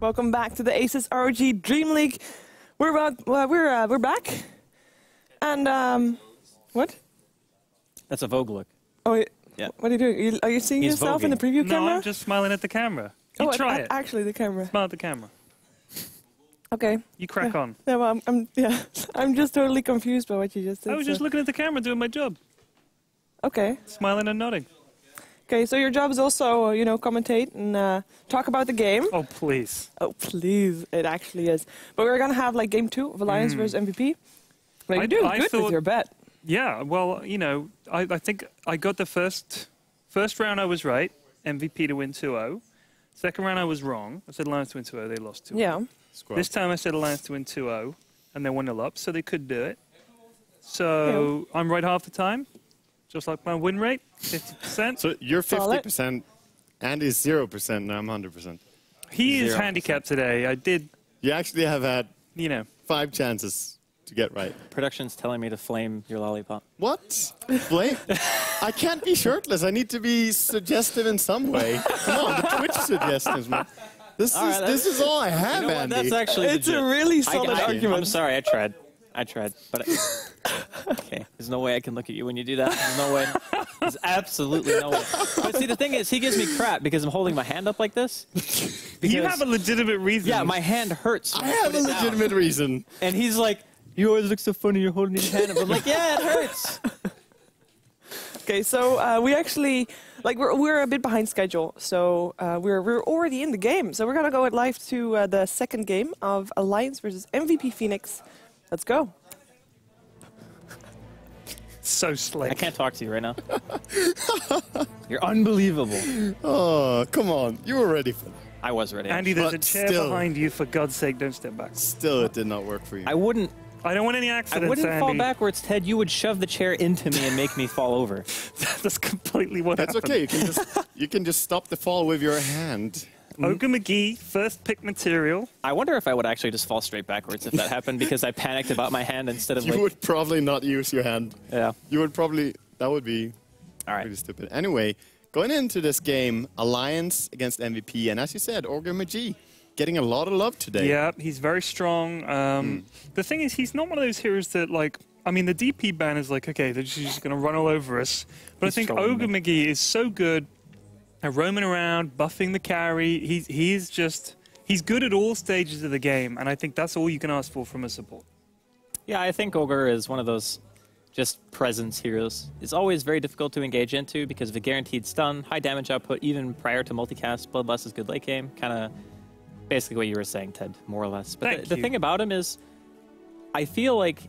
Welcome back to the ASUS ROG Dreamleague. We're back. And what? That's a Vogue look. Oh, yeah. What are you doing? Are you seeing He's yourself voguing. in the preview camera? No, I'm just smiling at the camera. You try it. Actually, the camera. Smile at the camera. Okay. You crack on. Yeah, well, I'm just totally confused by what you just did. I was just looking at the camera doing my job. Okay. Smiling and nodding. Okay, so your job is also, commentate and talk about the game. Oh, please. Oh, please. It actually is. But we're going to have, like, Game 2 of Alliance versus MVP. Like, you're doing good with your bet. Yeah, well, I think I got the first round I was right, MVP to win 2-0. Second round I was wrong. I said Alliance to win 2-0, they lost 2-0. Yeah. This time I said Alliance to win 2-0, and they 1-0 up, so they could do it. So I'm right half the time, just like my win rate, 50%. So you're 50%, Andy's 0%, and I'm 100%. He is handicapped today. I did... You actually have had 5 chances to get right. Production's telling me to flame your lollipop. What? Flame? I can't be shirtless. I need to be suggestive in some way. Come on, the Twitch suggestions, man. This is all I have, you know Andy. That's actually It's a really solid argument. I'm sorry, I tried. But okay, there's no way I can look at you when you do that. There's no way. There's absolutely no way. But see, the thing is, he gives me crap because I'm holding my hand up like this. You have a legitimate reason. Yeah, my hand hurts. I have a legitimate reason. And he's like, you always look so funny, you're holding your hand up. I'm like, yeah, it hurts. Okay, so we actually, we're a bit behind schedule, so we're already in the game. So we're gonna go live to the second game of Alliance versus MVP Phoenix. Let's go. So slick. I can't talk to you right now. You're unbelievable. Oh, come on. You were ready for that. I was ready. Andy, there's But a chair still. behind you. For God's sake, don't step back. Still, it did not work for you. I wouldn't I don't want any accidents, Andy. fall backwards, Ted. You would shove the chair into me and make me fall over. That's completely what That's happened. okay. You can just stop the fall with your hand. Ogre McGee, first pick material. I wonder if I would actually just fall straight backwards if that happened because I panicked about my hand instead of You would probably not use your hand. Yeah. You would probably... That would be pretty stupid. Anyway, going into this game, Alliance against MVP, and as you said, Ogre McGee getting a lot of love today. Yeah, he's very strong. The thing is, he's not one of those heroes that, the DP ban is like, okay, they're just going to run all over us. But I think Ogre McGee is so good at roaming around, buffing the carry. He's good at all stages of the game, and I think that's all you can ask for from a support. Yeah, I think Ogre is one of those just presence heroes. It's always very difficult to engage into because of a guaranteed stun, high damage output, even prior to multicast. Bloodlust is good late game. Kind of basically what you were saying, Ted, more or less. But the thing about him is, I feel like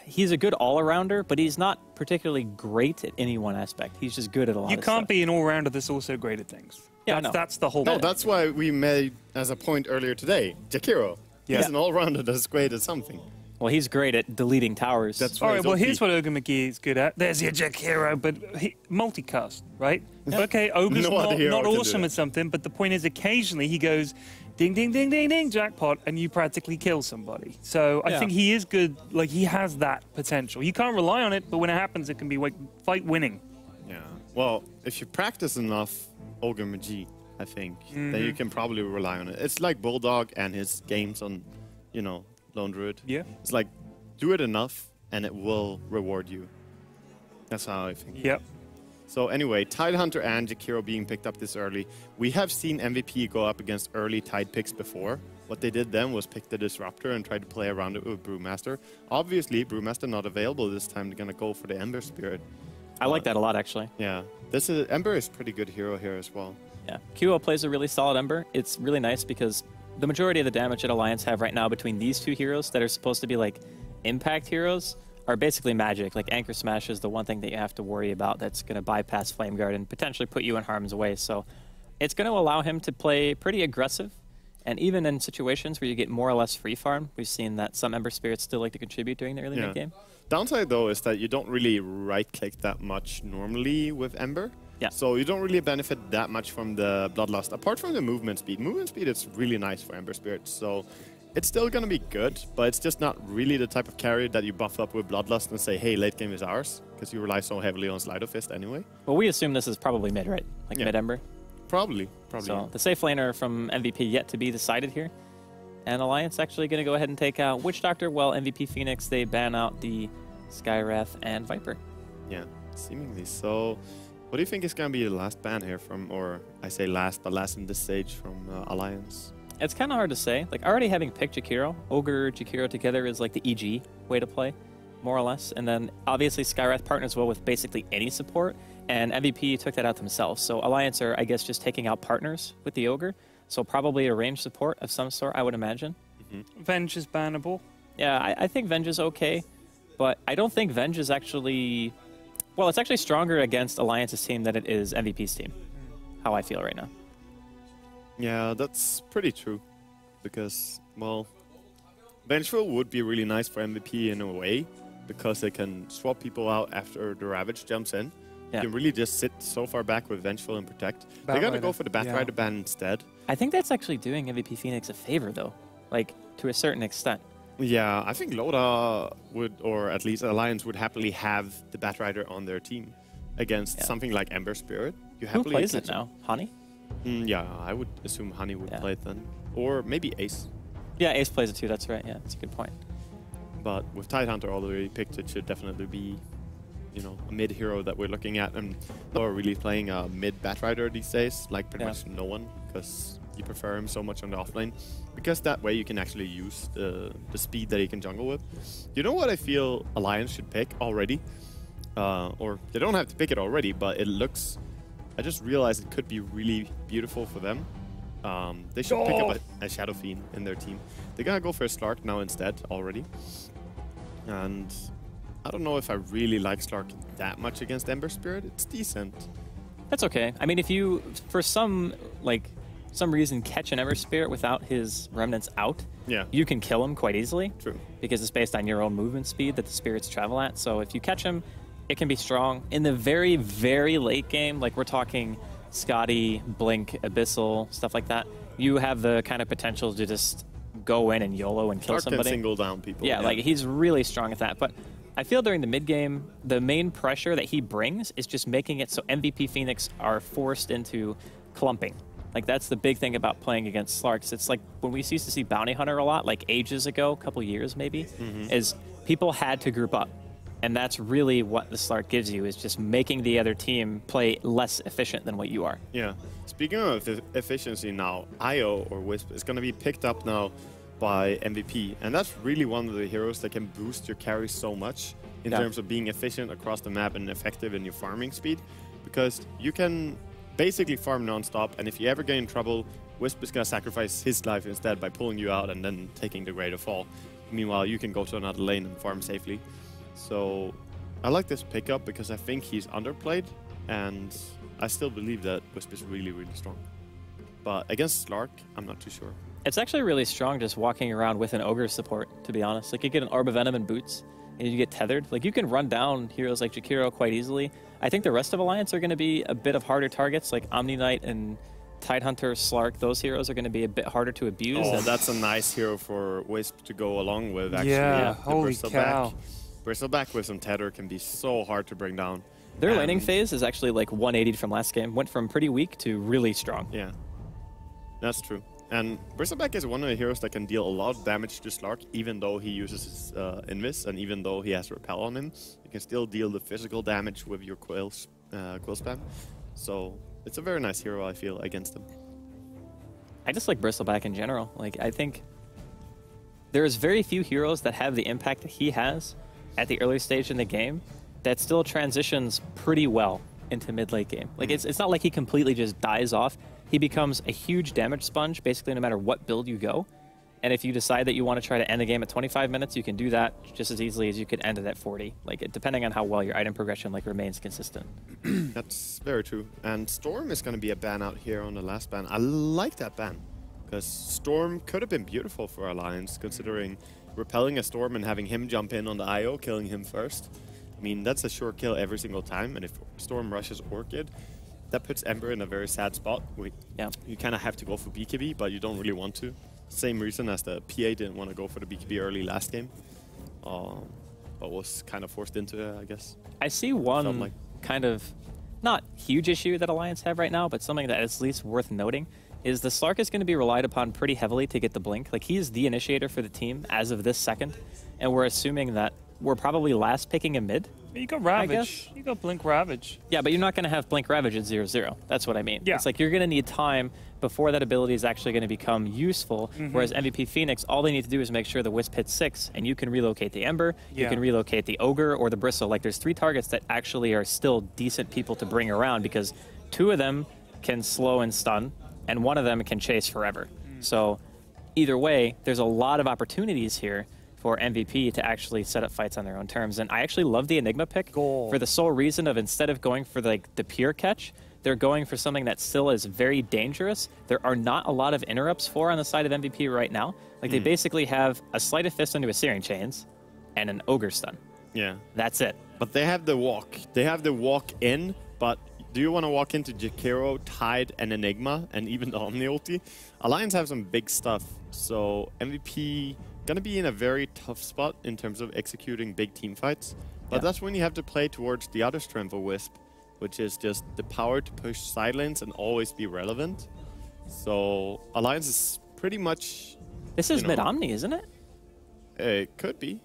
he's a good all-arounder, but he's not particularly great at any one aspect. He's just good at a lot of stuff. You can't be an all-rounder that's also great at things. Yeah, that's the whole No, point. that's why we made as a point earlier today, Jakiro. Yeah. He's an all-rounder that's great at something. Well, he's great at deleting towers. That's All why right, well, here's what Ogre McGee is good at. There's your Jack Hero, but multicast, right? Okay, Ogre's not awesome at something, but the point is occasionally he goes ding, ding, ding, ding, ding, jackpot, and you practically kill somebody. So I think he is good. Like, he has that potential. You can't rely on it, but when it happens, it can be like fight winning. Yeah. Well, if you practice enough Ogre McGee, I think, then you can probably rely on it. It's like Bulldog and his games on, Lone Druid. Yeah. It's like, do it enough, and it will reward you. That's how I think. Yep. So anyway, Tidehunter and Jakiro being picked up this early. We have seen MVP go up against early Tide picks before. What they did then was pick the Disruptor and try to play around it with Brewmaster. Obviously, Brewmaster not available this time. They're going to go for the Ember Spirit. I like that a lot, actually. Yeah. Ember is a pretty good hero here as well. Yeah. QO plays a really solid Ember. It's really nice because the majority of the damage that Alliance have right now between these two heroes that are supposed to be like impact heroes are basically magic. Like Anchor Smash is the one thing that you have to worry about that's going to bypass Flame Guard and potentially put you in harm's way. So it's going to allow him to play pretty aggressive. And even in situations where you get more or less free farm, we've seen that some Ember Spirits still like to contribute during the early mid-game. Downside, though, is that you don't really right-click that much normally with Ember. Yeah. So you don't really benefit that much from the Bloodlust, apart from the movement speed. Movement speed is really nice for Ember Spirits, so it's still going to be good, but it's just not really the type of carry that you buff up with Bloodlust and say, hey, late game is ours, because you rely so heavily on Sleight of Fist anyway. Well, we assume this is probably mid, right? Like mid-Ember? Probably. So the safe laner from MVP yet to be decided here. And Alliance actually going to go ahead and take out Witch Doctor, while MVP Phoenix, they ban out the Skywrath and Viper. Yeah, seemingly. So what do you think is going to be the last ban here from, or I say last, but last in this stage from Alliance? It's kind of hard to say. Like, already having picked Jakiro, Ogre, Jakiro together is like the EG way to play, more or less. And then obviously Skywrath partners well with basically any support, and MVP took that out themselves. So Alliance are, I guess, just taking out partners with the Ogre. So probably a range support of some sort, I would imagine. Venge is bannable. Yeah, I think Venge is okay, but I don't think Venge is actually... Well, it's actually stronger against Alliance's team than it is MVP's team, how I feel right now. Yeah, that's pretty true. Because, well, Vengeful would be really nice for MVP in a way, because they can swap people out after the Ravage jumps in. Yeah. You can really just sit so far back with Vengeful and Protect. They're going to go for the Batrider ban instead. I think that's actually doing MVP Phoenix a favor, though, like, to a certain extent. Yeah, I think Loda would, or at least Alliance would happily have the Batrider on their team against something like Ember Spirit. You Who plays it now? Honey? Yeah, I would assume Honey would play it then. Or maybe Ace. Yeah, Ace plays it too, that's right. Yeah, that's a good point. But with Tidehunter already picked, it should definitely be, you know, a mid hero that we're looking at. And we're really playing a mid Batrider these days, like pretty much no one, because you prefer him so much on the offlane. Because that way you can actually use the speed that he can jungle with. You know what I feel Alliance should pick already? Or they don't have to pick it already, but it looks... I just realized it could be really beautiful for them. They should pick up a Shadow Fiend in their team. They're gonna go for a Slark now instead already. And I don't know if I really like Slark that much against Ember Spirit. It's decent. That's okay. I mean, if you, for some reason, catch an Ember Spirit without his remnants out, you can kill him quite easily. True. Because it's based on your own movement speed that the spirits travel at. So if you catch him, it can be strong. In the very, very late game, like we're talking Scotty, Blink, Abyssal, stuff like that, you have the kind of potential to just go in and YOLO and kill somebody. Can single down people. Yeah, like he's really strong at that. But I feel during the mid game, the main pressure that he brings is just making it so MVP Phoenix are forced into clumping. Like that's the big thing about playing against Slarks. It's like when we used to see Bounty Hunter a lot, like ages ago, a couple years maybe, is people had to group up. And that's really what the Slark gives you, is just making the other team play less efficient than what you are. Yeah. Speaking of efficiency now, IO or Wisp is going to be picked up now by MVP. And that's really one of the heroes that can boost your carry so much in terms of being efficient across the map and effective in your farming speed. Because you can basically farm non-stop, and if you ever get in trouble, Wisp is going to sacrifice his life instead by pulling you out and then taking the greater fall. Meanwhile, you can go to another lane and farm safely. So I like this pickup because I think he's underplayed, and I still believe that Wisp is really, really strong. But against Slark, I'm not too sure. It's actually really strong just walking around with an Ogre support, to be honest. Like you get an Orb of Venom and Boots, and you get tethered. Like you can run down heroes like Jakiro quite easily. I think the rest of Alliance are going to be a bit of harder targets, like Omni Knight and Tidehunter, Slark. Those heroes are going to be a bit harder to abuse. Oh, that's a nice hero for Wisp to go along with, actually. Yeah, holy cow. Bristleback with some tether can be so hard to bring down. Their laning phase is actually like 180 from last game. Went from pretty weak to really strong. Yeah, that's true. And Bristleback is one of the heroes that can deal a lot of damage to Slark, even though he uses his Invis, and even though he has Repel on him. You can still deal the physical damage with your Quill spam. So it's a very nice hero, I feel, against him. I just like Bristleback in general. Like I think there's very few heroes that have the impact that he has at the early stage in the game that still transitions pretty well into mid-late game. Like it's not like he completely just dies off. He becomes a huge damage sponge basically no matter what build you go. And if you decide that you want to try to end the game at 25 minutes, you can do that just as easily as you could end it at 40. Like depending on how well your item progression remains consistent. That's very true. And Storm is going to be a ban out here on the last ban. I like that ban because Storm could have been beautiful for Alliance, considering repelling a Storm and having him jump in on the IO, killing him first. I mean, that's a sure kill every single time. And if Storm rushes Orchid, that puts Ember in a very sad spot. You kind of have to go for BKB, but you don't really want to. Same reason as the PA didn't want to go for the BKB early last game, but was kind of forced into it, I guess. I see one kind of not huge issue that Alliance have right now, but something that is at least worth noting, is the Slark is going to be relied upon pretty heavily to get the blink. Like, he is the initiator for the team as of this second, and we're assuming that we're probably last picking a mid. You got Ravage. You got Blink Ravage. Yeah, but you're not going to have Blink Ravage at 0-0. That's what I mean. Yeah. It's like you're going to need time before that ability is actually going to become useful, whereas MVP Phoenix, all they need to do is make sure the Wisp hits 6, and you can relocate the Ember, you can relocate the Ogre or the Bristle. Like, there's 3 targets that actually are still decent people to bring around, because 2 of them can slow and stun, and 1 of them can chase forever. So either way, there's a lot of opportunities here for MVP to actually set up fights on their own terms. And I actually love the Enigma pick for the sole reason of, instead of going for the pure catch, they're going for something that still is very dangerous. There are not a lot of interrupts for on the side of MVP right now. Like, they basically have a Sleight of Fist into a Searing Chains and an Ogre Stun. Yeah. That's it. But they have the walk. They have the walk in, but do you want to walk into Jakiro, Tide, and Enigma, and even the Omni ulti? Alliance have some big stuff, so MVP gonna be in a very tough spot in terms of executing big team fights. But that's when you have to play towards the other strength of Wisp, which is just the power to push side lanes and always be relevant. So Alliance is pretty much... This is mid-Omni, isn't it? It could be.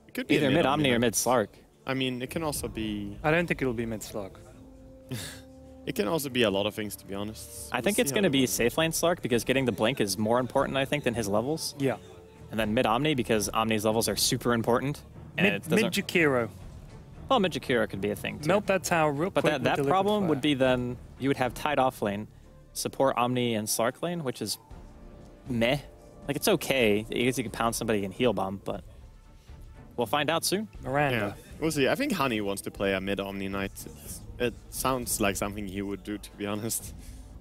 It could be either mid-Omni or mid-Slark. I mean, it can also be... I don't think it'll be mid-Slark. It can also be a lot of things, to be honest. I think it's going to be safe lane Slark, because getting the blink is more important, I think, than his levels. Yeah. And then mid-Omni, because Omni's levels are super important. And Mid-Jakiro. Well, mid-Jakiro could be a thing, too. Melt that tower real quick. But that problem would be then you would have Tide off lane, support Omni and Slark lane, which is meh. Like, it's okay. I guess you can pound somebody and heal bomb, but we'll find out soon. Miranda. Yeah, we'll see. I think Honey wants to play a mid-Omni Knight. It sounds like something he would do, to be honest.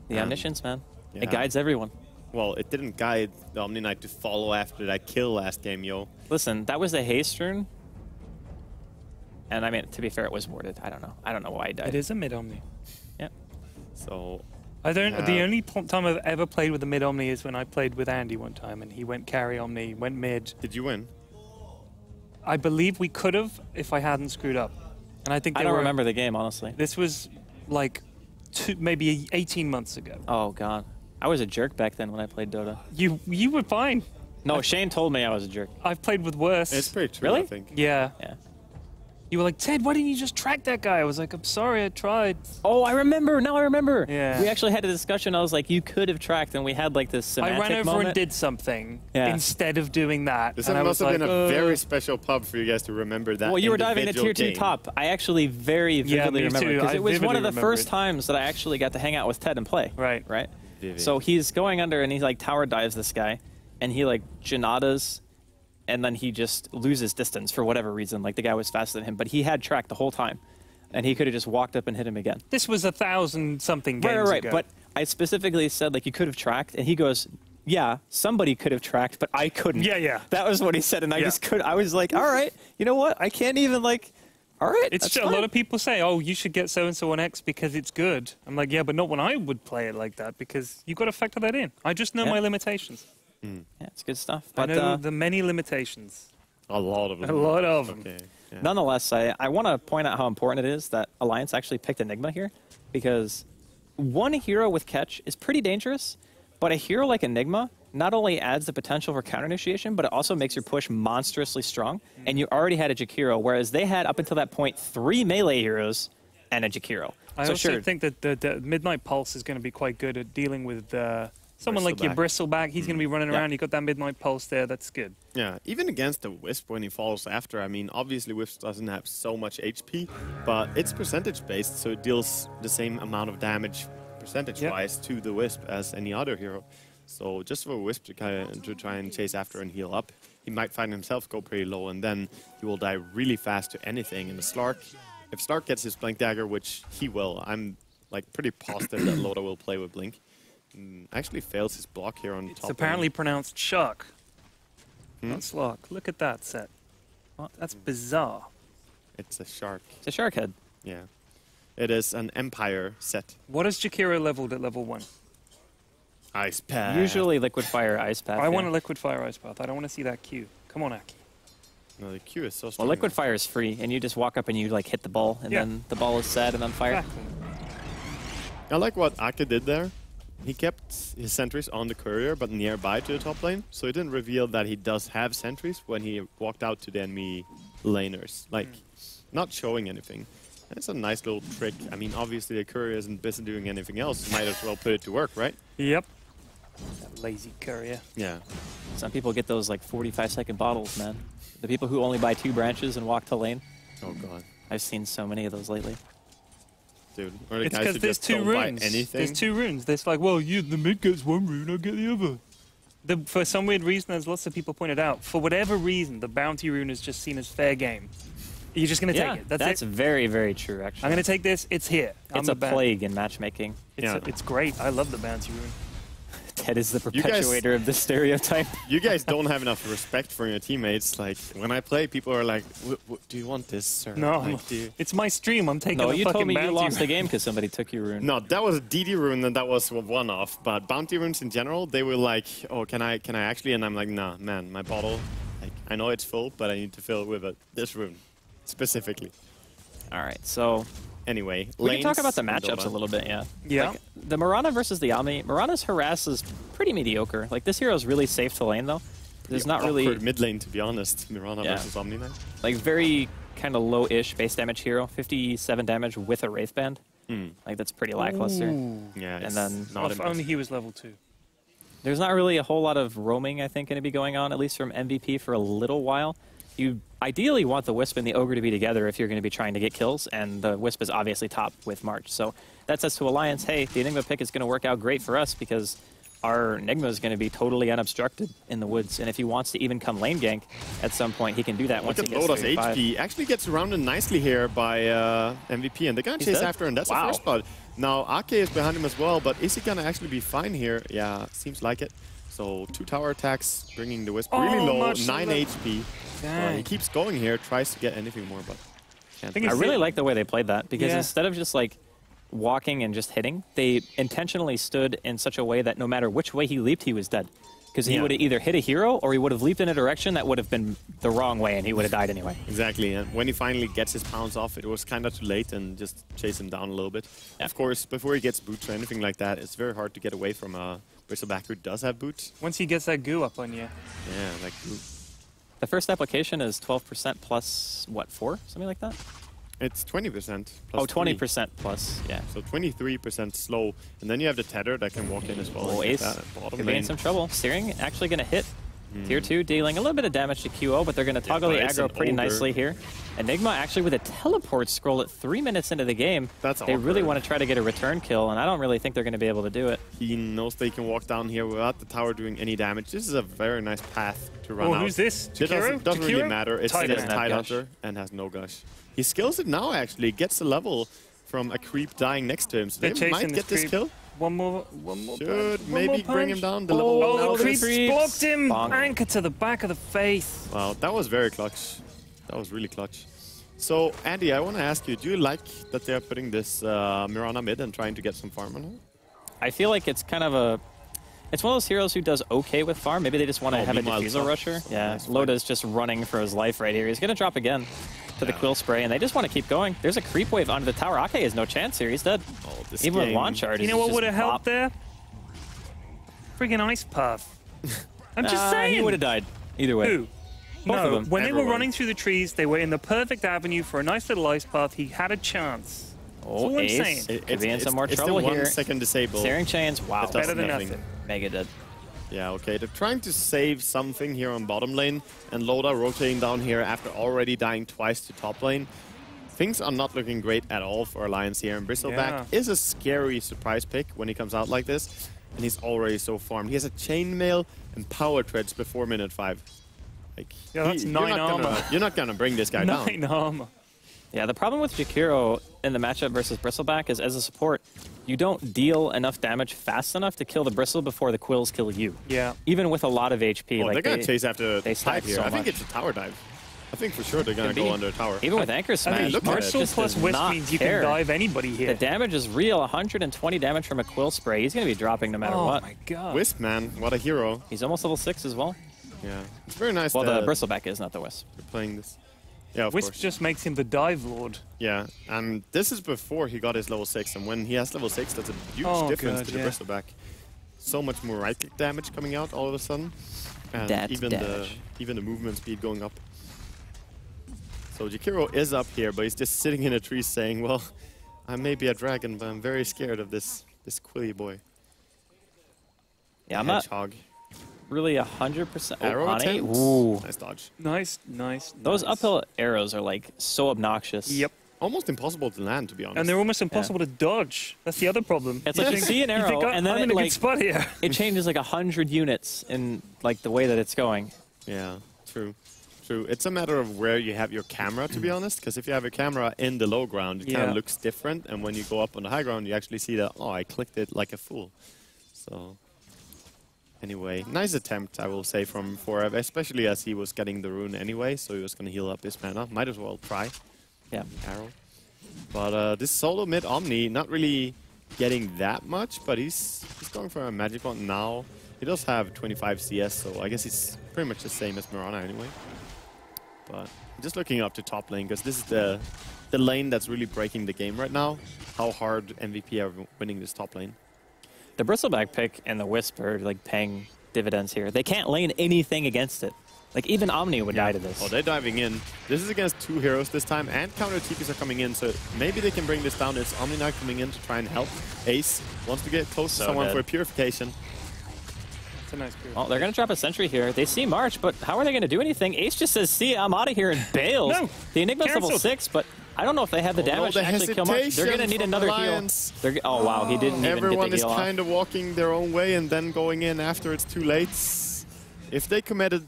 The omniscience, man. Yeah. It guides everyone. Well, it didn't guide the Omni Knight to follow after that kill last game, yo. Listen, that was a haste rune. And I mean, to be fair, it was warded. I don't know. I don't know why he died. It is a mid-Omni. Yeah. So... The only time I've ever played with a mid-Omni is when I played with Andy one time, and he went carry Omni, went mid. Did you win? I believe we could have if I hadn't screwed up. And I think I don't remember the game, honestly. This was like maybe 18 months ago. Oh, God. I was a jerk back then when I played Dota. You were fine. No, Shane told me I was a jerk. I've played with worse. It's pretty true, Really? I think. Yeah. Yeah. You were like, Ted, why didn't you just track that guy? I was like, I'm sorry, I tried. Oh, I remember. Now I remember. Yeah. We actually had a discussion. I was like, you could have tracked, and we had like this semantic I ran over moment. and did something Yeah. instead of doing that. This and I must was have like, been a very special pub for you guys to remember that. Well, you were diving into tier 2 game. top. I actually very vividly me remember too. because I it was one of the vividly remember first it. times that I actually got to hang out with Ted and play. Right. Right. Vivid. So he's going under and he like tower dives this guy, and he like Janadas, and then he just loses distance for whatever reason. Like the guy was faster than him, but he had track the whole time, and he could have just walked up and hit him again. This was 1,000-something games Right. ago. But I specifically said like you could have tracked, and he goes, "Yeah, somebody could have tracked, but I couldn't." Yeah. That was what he said, and I Yeah. just could. I was like, "All right, you know what? I can't even like." All right, It's that's a fine. lot of people say, "Oh, you should get so and so on X because it's good." I'm like, "Yeah, but not when I would play it like that because you've got to factor that in." I just know Yeah. my limitations. Yeah, it's good stuff. I But know the many limitations. A lot of them. A lot of them. Okay. Yeah. nonetheless, I want to point out how important it is that Alliance actually picked Enigma here, because one hero with catch is pretty dangerous, but a hero like Enigma not only adds the potential for counter initiation, but it also makes your push monstrously strong. And you already had a Jakiro, whereas they had up until that point 3 melee heroes and a Jakiro. I so also sure, think that the Midnight Pulse is going to be quite good at dealing with someone like your Bristleback. He's going to be running around. You've got that Midnight Pulse there. That's good. Yeah, even against the Wisp when he falls after, I mean, obviously Wisp doesn't have so much HP, but it's percentage-based, so it deals the same amount of damage percentage-wise to the Wisp as any other hero. So just for Wisp to try and chase after and heal up, he might find himself go pretty low, and then he will die really fast to anything. And the Slark, if Slark gets his Blink Dagger, which he will, I'm like pretty positive that Loda will play with Blink. Actually fails his block here on top. It's apparently pronounced Shark. Not Slark. Look at that set. That's bizarre. It's a shark. it's a shark head. Yeah. It is an Empire set. What is Jakiro leveled at level 1? Ice Path. Usually Liquid Fire, Ice Path. I want a Liquid Fire Ice Path. I don't want to see that Q. Come on, Aki. No, the Q is so strong. Well, Liquid Fire is free, and you just walk up and you like hit the ball, and Yeah. then the ball is set and on fire. Exactly. I like what Ake did there. He kept his sentries on the courier, but nearby to the top lane, so he didn't reveal that he does have sentries when he walked out to the enemy laners. Like, not showing anything. That's a nice little trick. I mean, obviously the courier isn't busy doing anything else. Might as well put it to work, right? Yep. That lazy courier. Yeah. Some people get those like 45-second bottles, man. The people who only buy 2 branches and walk to lane. Oh god. I've seen so many of those lately. Dude, or the It's guys because who there's just 2 don't buy runes. anything. There's 2 runes. There's like, well, the mid gets 1 rune, I get the other. For some weird reason, as lots of people pointed out, for whatever reason, the bounty rune is just seen as fair game. You're just going to take it. That's it. very, very true, actually. I'm going to take this. It's here. It's a plague in matchmaking. It's great. I love the bounty rune. Ted is the perpetuator of this stereotype. You guys don't have enough respect for your teammates. Like, when I play, people are like, do you want this, sir? No, like, it's my stream. I'm taking No, the you fucking told me you bounty lost rune. the game because somebody took your rune. No, that was a DD rune and that was one-off. But bounty runes in general, they were like, oh, can I actually? And I'm like, nah, man, my bottle, like, I know it's full, but I need to fill it with this rune, specifically. All right, so Anyway, we can talk about the in matchups Dota. a little bit, yeah. Yeah. Like, the Mirana versus the Ami. Mirana's harass is pretty mediocre. Like, this hero is really safe to lane, though. There's not really... Awkward mid lane, to be honest. Mirana versus Omni Knight. Like, very kind of low-ish base damage hero. 57 damage with a Wraith Band. Like, that's pretty lackluster. Ooh. Yeah, And it's then- not If only he was level 2. There's not really a whole lot of roaming, I think, going to be going on, at least from MVP for a little while. You ideally want the Wisp and the Ogre to be together if you're going to be trying to get kills, and the Wisp is obviously top with March. So that says to Alliance, hey, the Enigma pick is going to work out great for us because our Enigma is going to be totally unobstructed in the woods. And if he wants to even come lane gank at some point, he can do that once Look he at gets Loda's 35. HP. Actually gets surrounded nicely here by MVP, and they're going to He's chase dead? after, and that's Wow. the first spot. Now, Ake is behind him as well, but is he going to actually be fine here? Yeah, seems like it. So 2 tower attacks, bringing the Wisp really low, much 9 love. HP. He Dang. keeps going here, tries to get anything more, but can't. think I it's really the- like the way they played that because Yeah. instead of just like walking and just hitting, they intentionally stood in such a way that no matter which way he leaped, he was dead. Because he Yeah. would have either hit a hero or he would have leaped in a direction that would have been the wrong way and he would have died anyway. Exactly, and when he finally gets his pounce off, it was kind of too late and just chase him down a little bit. Yeah. Of course, before he gets boots or anything like that, it's very hard to get away from a Bristleback who does have boots. Once he gets that goo up on you. Yeah, like, The first application is 12% plus, what, 4? Something like that? it's 20%. Oh, plus 3. 20% plus, yeah. So 23% slow, and then you have the tether that can walk in as well. Oh, and get Ace that bottom could be in lane. some trouble. Searing actually going to hit Tier 2, dealing a little bit of damage to QO, but they're going to toggle but the it's aggro an pretty ogre. nicely here. Enigma actually with a teleport scroll at 3 minutes into the game. That's They really awkward. want to try to get a return kill, and I don't really think they're going to be able to do it. He knows they can walk down here without the tower doing any damage. This is a very nice path to run Oh, out. who's this? It Jakiro? doesn't really Jakiro? matter. It's Tide just doesn't have Tide gush. Hunter and has no gush. He skills it now, actually. Gets a level from a creep dying next to him. So They're they chasing might get this creep. kill. One more Should punch. maybe bring him down. The level Oh, Oh, now the creep. is- creeps blocked him! Bonk. Anchor to the back of the face. Wow, that was very clutch. That was really clutch. So, Andy, I want to ask you, do you like that they're putting this Mirana mid and trying to get some farm on her? I feel like it's kind of a... It's one of those heroes who does okay with farm. Maybe they just want to Oh, have a meanwhile, diffusal top. rusher. Yeah, Nice Loda's just running for his life right here. He's going to drop again to the Quill Spray, and they just want to keep going. There's a creep wave onto the tower. Ake has no chance here. He's dead. Oh, this Even with game- launch art, You know what would have helped there? Friggin' Ice Puff. I'm just saying. He would have died. Either way. Who? Both no, of them. when they were Everyone. running through the trees, they were in the perfect avenue for a nice little ice path. He had a chance. That's all I'm Ace. saying. Could be in some more it's trouble the 1 here. second disable. Searing Chains. Wow. That does Better than nothing. nothing. Mega dead. Yeah, okay. They're trying to save something here on bottom lane, and Loda rotating down here after already dying twice to top lane. Things are not looking great at all for Alliance here, and Bristleback Yeah. is a scary surprise pick when he comes out like this, and he's already so farmed. He has a chainmail and power treads before minute 5. Like, Yeah, that's you're 9 not gonna- armor. You're not gonna bring this guy down. 9 armor. Yeah, the problem with Jakiro in the matchup versus Bristleback is as a support, you don't deal enough damage fast enough to kill the Bristle before the Quills kill you. Yeah. Even with a lot of HP. Oh, like they're gonna chase after they the stack dive here. so I think much. it's a tower dive. I think for sure they're gonna Could go be. under a tower. Even with Anchor I Smash, mean, look at it. Marshall just plus does Wisp not means you care. can dive anybody here. The damage is real, 120 damage from a Quill Spray. He's going to be dropping no matter oh what. my god. Wisp, man, what a hero. He's almost level 6 as well. Yeah, it's very nice Well, the that Bristleback is, not the Wisp. they're playing this. Yeah, of Wisp course. just makes him the dive lord. Yeah, and this is before he got his level 6, and when he has level 6, that's a huge difference to the Bristleback. So much more right-click damage coming out all of a sudden, and That's even the movement speed going up. So Jakiro is up here, but he's just sitting in a tree saying, well, I may be a dragon, but I'm very scared of this Quilly boy. Yeah, I'm Hedgehog. not really 100%. Arrow on it. attempt? Ooh. Nice dodge. Nice. Those uphill arrows are like so obnoxious. Yep. Almost impossible to land, to be honest. And they're almost impossible to dodge. That's the other problem. It's like you see an arrow, and then I'm in a it, good spot here. it changes like 100 units in like the way that it's going. Yeah, true. It's a matter of where you have your camera, to be honest, because if you have a camera in the low ground, it kind of looks different, and when you go up on the high ground, you actually see that, oh, I clicked it like a fool. So, anyway, nice attempt, I will say, from Forev, especially as he was getting the rune anyway, so he was going to heal up his mana. Might as well try. Yeah. Arrow. But this solo mid Omni, not really getting that much, but he's going for a magic wand now. He does have 25 CS, so I guess he's pretty much the same as Mirana anyway. But just looking up to top lane, because this is the lane that's really breaking the game right now. How hard MVP are winning this top lane. The Bristleback pick and the Wisp are like paying dividends here. They can't lane anything against it. Like even Omni would die to this. Oh, they're diving in. This is against 2 heroes this time, and counter TPs are coming in, so maybe they can bring this down. It's Omni now coming in to try and help. Ace wants to get close to someone for a purification. It's a nice period. Well, they're going to drop a sentry here. They see March, but how are they going to do anything? Ace just says, see, I'm out of here, and bails. No, the Enigma's level 6, but I don't know if they have the damage to actually kill March. They're going to need another heal. Oh, wow, he didn't even Everyone get the heal is off. kind of walking their own way and then going in after it's too late. If they committed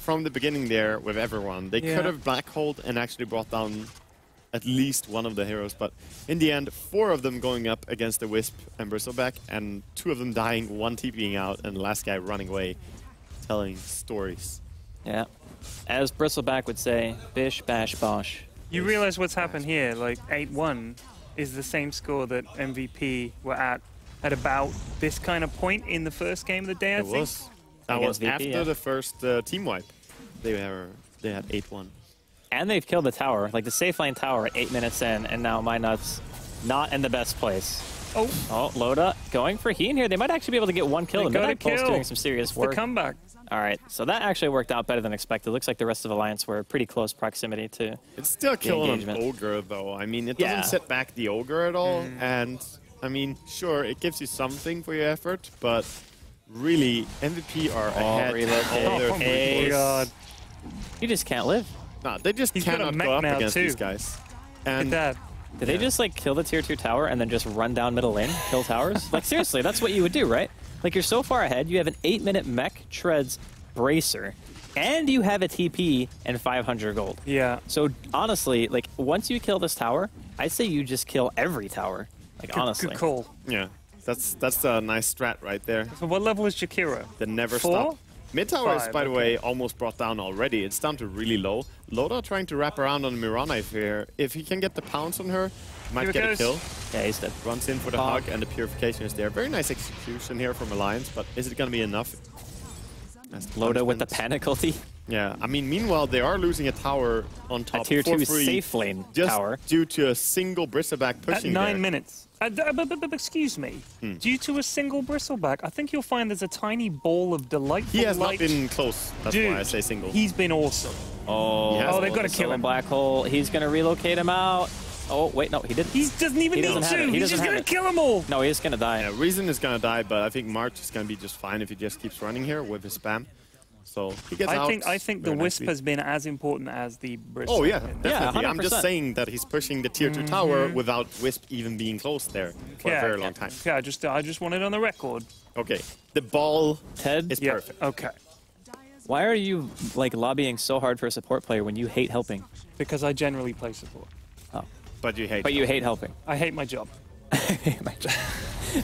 from the beginning there with everyone, they could have black-holed and actually brought down at least one of the heroes, but in the end, 4 of them going up against the Wisp and Bristleback, and 2 of them dying, 1 TPing out, and the last guy running away, telling stories. Yeah. As Bristleback would say, bish, bash, bosh. You realize what's happened here, like 8-1 is the same score that MVP were at about this kind of point in the first game of the day, I think. That was VP, after the first team wipe. They had 8-1. And they've killed the tower, like the safe lane tower at 8 minutes in, and now MyNuts not in the best place. Oh, Loda going for Heen here. They might actually be able to get 1 kill. The Midnight Pulse doing some serious work. The comeback. All right, so that actually worked out better than expected. Looks like the rest of Alliance were pretty close proximity to It's still killing an engagement. Ogre, though. I mean, it doesn't set back the Ogre at all, and, I mean, sure, it gives you something for your effort, but really, MVP are ahead of all their Ace. God. You just can't live. No, they just He's got a cannot mech go up now, against too. these guys. Look at And that. Did they just like kill the tier 2 tower and then just run down middle lane, kill towers? Like seriously, that's what you would do, right? Like you're so far ahead, you have an 8-minute mech, treads, bracer, and you have a TP and 500 gold. Yeah. So honestly, like once you kill this tower, I say you just kill every tower. Like honestly. Good call. yeah, that's a nice strat right there. So what level is Jakiro? The never 4? stop. Mid tower is, 5, by the way, almost brought down already. It's down to really low. Loda trying to wrap around on Mirana here. If he can get the pounce on her, might Here it get a goes. kill. Yeah, he's dead. Runs in for the hug, and the purification is there. Very nice execution here from Alliance, but is it going to be enough? Loda with the punishment. panic ulti. Yeah, I mean, meanwhile, they are losing a tower on top A tier for 2 free, safe lane just tower. due to a single Bristleback At pushing 9 there. minutes. Excuse me. Due to a single Bristleback, I think you'll find there's a tiny ball of delightful He has not light. been close. That's Dude, why I say single. He's been awesome. Oh, Oh, they've gotta kill him. Black hole. He's gonna relocate him out. Oh wait, no, he didn't. He doesn't even He need doesn't have to. it. He He's doesn't just have going it. to kill them all. No, he's gonna die. Yeah, Reason is going to die, but I think March is going to be just fine if he just keeps running here with his spam. So he gets out. I think the very Wisp nicely. has been as important as the Bristol. Oh yeah, definitely. I'm 100%. just saying that he's pushing the tier 2 tower without Wisp even being close there for a very long time. Yeah, I just want it on the record. Okay, the ball Ted, is Yeah. perfect. Okay. why are you like lobbying so hard for a support player when you hate helping? Because I generally play support. But you hate. But you hate helping. I hate my job.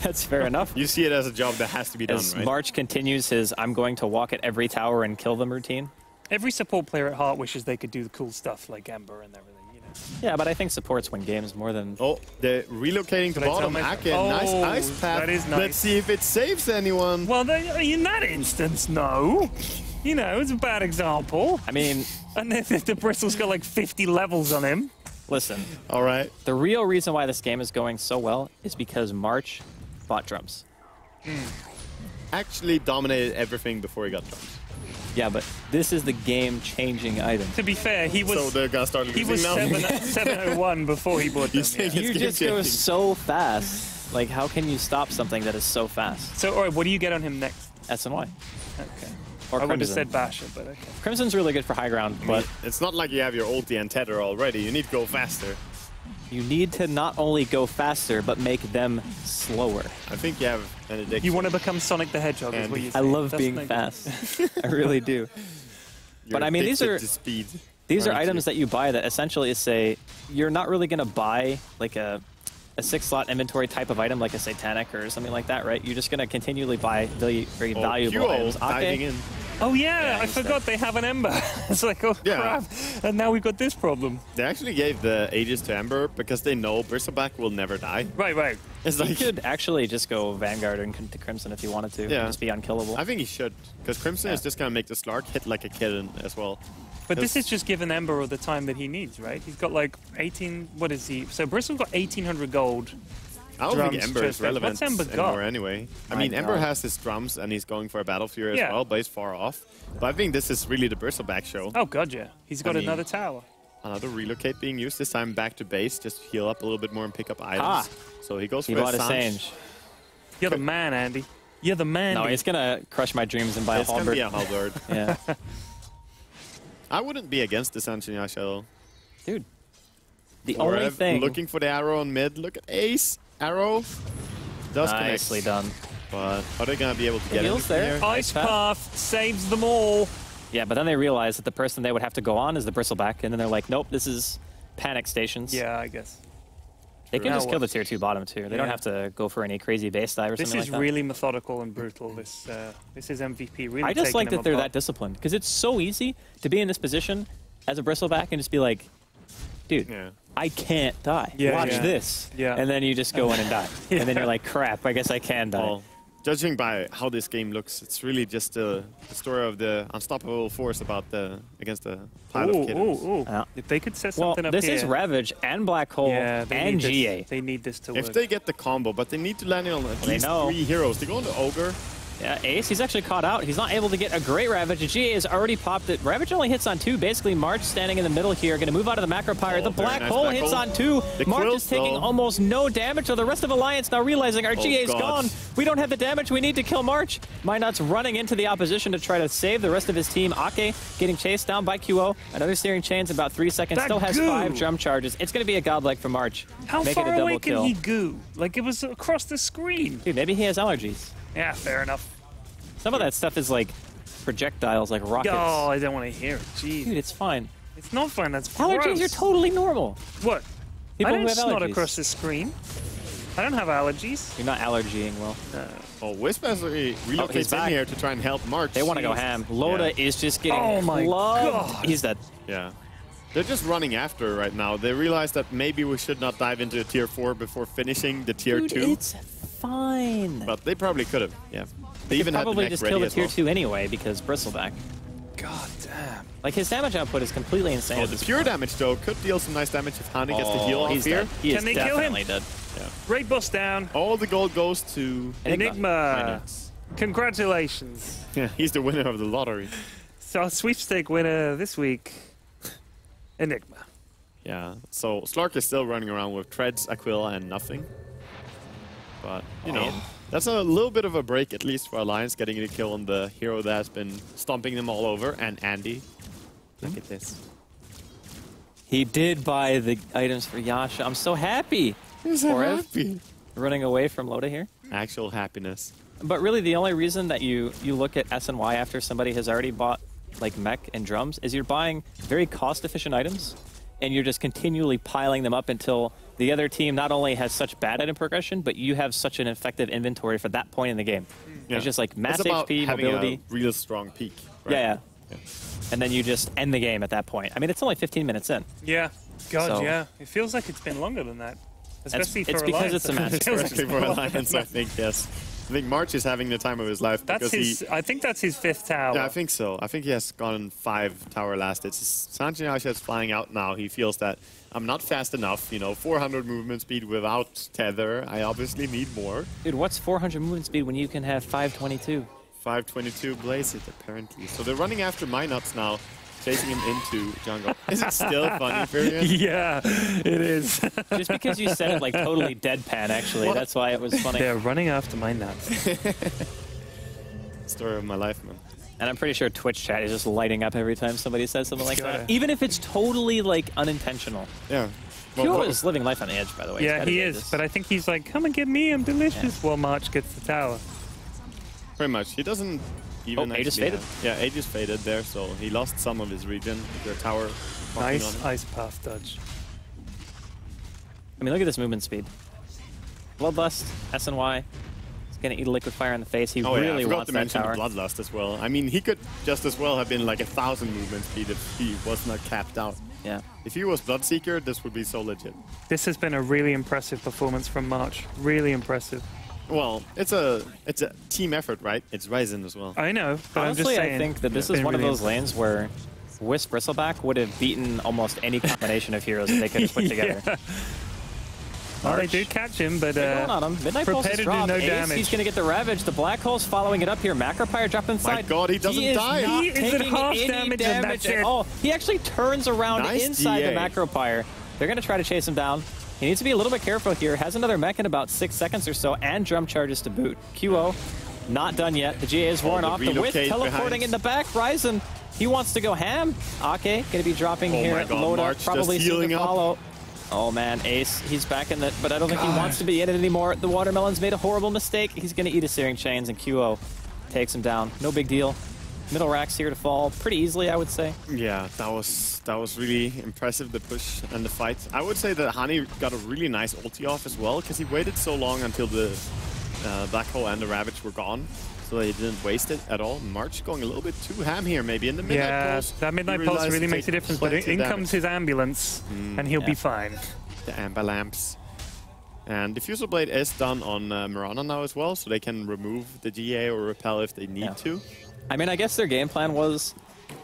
That's fair enough. You see it as a job that has to be done, As right? March continues his "I'm going to walk at every tower and kill them" routine. Every support player at heart wishes they could do the cool stuff like Ember and everything, you know. Yeah, but I think supports win games more than. Oh, they're relocating to Did I tell bottom. my- Ake, Oh, nice ice path. that is nice. Let's see if it saves anyone. Well, in that instance, no. You know, it's a bad example. I mean, And then the Bristle's got like 50 levels on him. listen. All right. The real reason why this game is going so well is because March bought drums. Actually dominated everything before he got drums. Yeah, but this is the game-changing item. To be fair, he was So they're gonna start he losing was now. 701 before he bought them. You think Yeah. it's You just go game-changing. so fast. Like, how can you stop something that is so fast? So, all right, what do you get on him next? S and Y. Okay. Or I would have Crimson. said Basher, but okay. Crimson's really good for high ground, but It's not like you have your ulti and tether already. You need to go faster. you need to not only go faster, but make them slower. I think you have an addiction. You want to become Sonic the Hedgehog, is what you're I saying. love That's being no good. fast. I really do. You're but I mean, these addicted are- to speed. These are aren't items you? that you buy that essentially say you're not really going to buy like a 6-slot inventory type of item like a Satanic or something like that, right? You're just going to continually buy very valuable items. diving in. Oh, yeah, I he's forgot they have an Ember. It's like, oh, Yeah. crap. And now we've got this problem. They actually gave the Aegis to Ember because they know Bristleback will never die. Right, right. It's You like, could actually just go Vanguard and to Crimson if you wanted to. Yeah. Just be unkillable. I think he should, because Crimson is just gonna make the Slark hit like a kitten as well. But this is just giving Ember all the time that he needs, right? He's got like 18, what is he? So Bristle's got 1,800 gold. I don't Drums, think Ember is just like, relevant what's Ember got? anymore anyway. I My mean, Ember God. has his drums and he's going for a Battle Fury Yeah. as well, but he's far off. But I think this is really the Bristleback show. Oh, God, yeah. He's got I mean- another tower. Another relocate being used, this time back to base, just heal up a little bit more and pick up items. Ah. So he goes he for bought a Sange. Sange. You're the man, Andy. You're the man. No, he's going to crush my dreams and buy It's a gonna halberd. be a halberd. Yeah. I wouldn't be against the Sange and Yasha though. Dude. The only Forev thing... looking for the arrow on mid. Look at Ace. Arrow. Does Nicely connect. done. But are they going to be able to get heals him there. here? Ice Nice Path saves them all. Yeah, but then they realize that the person they would have to go on is the Bristleback, and then they're like, nope, this is panic stations. Yeah, I guess. They can Now just kill the what? tier 2 bottom too. They don't Yeah. have to go for any crazy base dive or This something is like that. really methodical and brutal. This is MVP. Really I just taking like them that they're apart. that disciplined, because it's so easy to be in this position as a Bristleback and just be like, dude, Yeah. I can't die. Yeah, Watch yeah. this. Yeah. And then you just go in and die. And then you're like, crap, I guess I can die. Well, judging by how this game looks, it's really just the story of the unstoppable force against the pile of kittens. Ooh. Yeah. If they could set Well, something up this here. is Ravage and Black Hole Yeah, they and need this, GA. They need this to work. If they get the combo, but they need to land it on at They least know. 3 heroes. They go on the Ogre. Yeah, Ace, he's actually caught out. He's not able to get a great Ravage. GA has already popped it. Ravage only hits on 2. Basically, March standing in the middle here. Going to move out of the Macro Pyre. Oh, the very Black nice Hole Black hits Hole. on 2. The March Quills, is taking though. almost no damage. So the rest of Alliance now realizing our GA is God. gone. We don't have the damage. We need to kill March. Minot's running into the opposition to try to save the rest of his team. Ake getting chased down by QO. Another steering chains about 3 seconds. That Still has goo. 5 drum charges. It's going to be a godlike for March. How Make it a far double away kill. can he goo? Like, it was across the screen. Dude, maybe he has allergies. Yeah, fair enough. Some of that stuff is like projectiles, like rockets. Oh, I don't want to hear it. Jeez. Dude, it's fine. It's not fun. That's Allergies gross. are totally normal. What? People I who don't have snot allergies. across the screen. I don't have allergies. You're not allergying well. Oh, Wisp has relocates in back. here to try and help March. They want to go Jeez. ham. Loda is just getting Oh my clubbed. God. He's dead. Yeah. They're just running after right now. They realize that maybe we should not dive into a tier 4 before finishing the tier Dude, 2. it's fine. But they probably could have. Yeah. They even had the Probably neck just ready kill the as tier well. 2 anyway because Bristleback. God damn. Like his damage output is completely insane. Oh, at the this pure point. damage though could deal some nice damage if Hani gets the heal Oh, off he's here. dead. He Can is they kill him? definitely dead. Great bust down. All the gold goes to Enigma. Congratulations. Yeah, he's the winner of the lottery. So our sweepstake winner this week, Enigma. Yeah. So Slark is still running around with Treads, Aquila, and nothing. But you know, that's a little bit of a break at least for Alliance, getting a kill on the hero that has been stomping them all over, and Andy. Look at this. He did buy the items for Yasha. I'm so happy. He's Forev happy. running away from Loda here. Actual happiness. But really, the only reason that you look at S and Y after somebody has already bought like mech and drums is you're buying very cost-efficient items, and you're just continually piling them up until the other team not only has such bad item progression, but you have such an effective inventory for that point in the game. Yeah. It's just like mass it's about HP, having mobility. a real strong peak. Right? Yeah. And then you just end the game at that point. I mean, it's only 15 minutes in. Yeah. God, So- yeah. It feels like it's been longer than that. Especially it's for because Alliance. it's a match. It feels like Especially it's for been longer Alliance, than I think, yes. think March is having the time of his life. That's his. I think that's his 5th tower. Yeah, I think so. I think he has gone 5 tower last. It's Sanjinasha is flying out now. He feels that I'm not fast enough. You know, 400 movement speed without tether. I obviously need more. Dude, what's 400 movement speed when you can have 522? 522 blaze it, apparently. So they're running after my nuts now, chasing him into jungle. Is it still funny, Furion? Yeah, it is. Just because you said it like totally deadpan, actually. What? That's why it was funny. They're running after my nuts. Story of my life, man. And I'm pretty sure Twitch chat is just lighting up every time somebody says something like that. Even if it's totally like unintentional. Yeah. Kyo is living life on the edge, by the way. Yeah, he is. But I think he's like, come and get me, I'm delicious. Yeah. While March gets the tower. Pretty much. He doesn't even Aegis faded? Yeah, Aegis faded there, so he lost some of his regen. Their tower. Nice ice path dodge. I mean, look at this movement speed. Bloodlust, SNY. He's going to eat a liquid fire in the face. He really wants that tower. I forgot to mention the Bloodlust as well. I mean, he could just as well have been like 1,000 movement speed if he was not capped out. Yeah. If he was Bloodseeker, this would be so legit. This has been a really impressive performance from March. Really impressive. Well, it's a team effort, right? It's Ryzen as well. I know, but honestly, I'm just saying. I think that this is one of those lanes where Wisp Bristleback would have beaten almost any combination of heroes that they could have put together. Well, they do catch him, but going on him. Midnight Pulse is dropped. No Ace, damage. He's going to get the Ravage. The Black Hole's following it up here. Macropyre dropped inside. My God, he doesn't die. He is at half damage and that's it. Oh, he actually turns around inside the Macropyre. They're going to try to chase him down. He needs to be a little bit careful here. Has another mech in about 6 seconds or so, and drum charges to boot. QO, not done yet. The GA is worn off. The Wisp teleporting in the back. Ryzen, he wants to go ham. Ake going to be dropping here at Loda. Probably soon to follow. Oh man, Ace, he's back in it, but I don't think he wants to be in it anymore. The Watermelon's made a horrible mistake. He's going to eat a Searing Chains, and QO takes him down. No big deal. Middle rack's here to fall pretty easily, I would say. Yeah, that was really impressive, the push and the fight. I would say that Hani got a really nice ulti off as well, because he waited so long until the Black Hole and the Ravage were gone, so he didn't waste it at all. March going a little bit too ham here, maybe in the Midnight Pulse. That Midnight Pulse really makes a difference, but in comes his ambulance, and he'll be fine. The Amber Lamps. And Diffusal Blade is done on Mirana now as well, so they can remove the GA or repel if they need to. I mean, I guess their game plan was